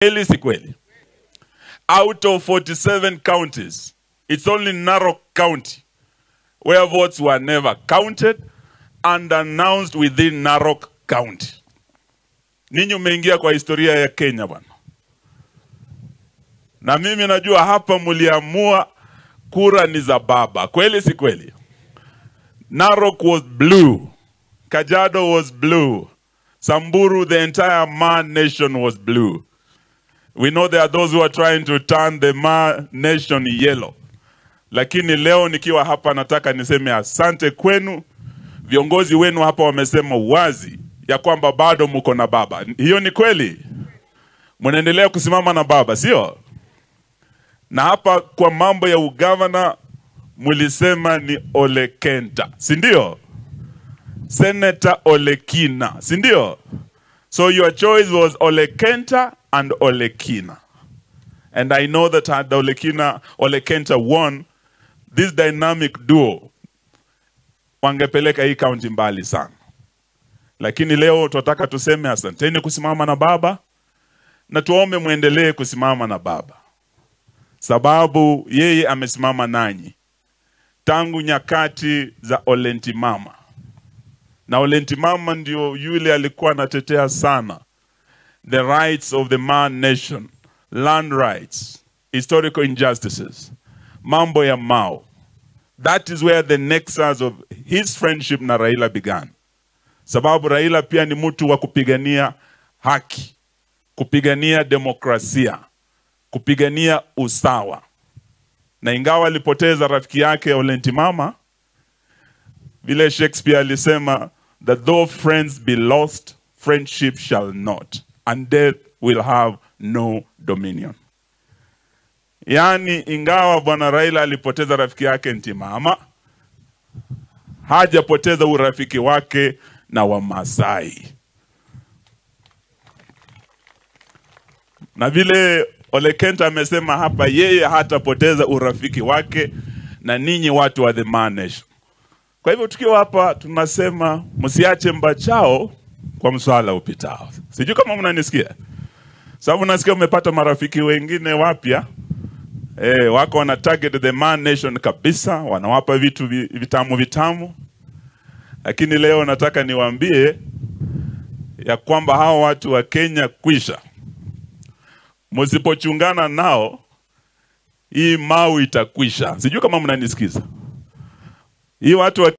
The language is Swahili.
Kweli si kweli? Out of 47 counties, it's only Narok County where votes were never counted and announced within Narok County. Ninyi umeingia kwa historia ya Kenya bwana. Na mimi najua hapa muliamua kura ni za baba. Kweli si kweli? Narok was blue. Kajiado was blue. Samburu, the entire Maa nation was blue. We know there are those who are trying to turn the Maa nation yellow. Lakini leo nikiwa hapa nataka niseme asante kwenu. Viongozi wenu hapa wamesema wazi ya kwamba bado mko na baba. Hiyo ni kweli? Mnaendelea kusimama na baba, sio? Na hapa kwa mambo ya ugavana mulisema ni Ole Kenta, si ndio? Senator Ole Kina, si ndio? So your choice was Ole Kenta and Ole Kina. And I know that had Ole Kenta won, this dynamic duo wangepeleka hii county mbali sana. Lakini leo tunataka tuseme asanteni kusimama na baba na tuombe muendelee kusimama na baba. Sababu yeye amesimama nanyi tangu nyakati za Olentimama. Na Olentimama ndio yule alikuwa anatetea sana the rights of the Maa nation, land rights, historical injustices, mambo ya Mao. That is where the nexus of his friendship na Raila began. Sababu Raila pia ni mtu wa kupigania haki, kupigania demokrasia, kupigania usawa. Na ingawa alipoteza rafiki yake Olentimama, vile Shakespeare alisema that though friends be lost, friendship shall not, and death will have no dominion. Yani ingawa bwana Raila alipoteza rafiki yake Ntimama, hajapoteza urafiki wake na Wamasai. Na vile Ole Kenta amesema hapa, yeye hatapoteza urafiki wake na ninyi watu wa the Maa nation. Kwa hivyo tukiwa hapa tunasema msiache mbachao kwa mswala upitao. Sijui kama mnanisikia. Sababu nasikia umepata marafiki wengine wapya. Wako wana target the Maa nation kabisa, wanawapa vitu vitamu. Lakini leo nataka niwaambie ya kwamba hao watu wa Kenya kwisha. Msipochungana nao, hii Mau itakwisha. Sijui kama mnanisikiza. Hii watu wa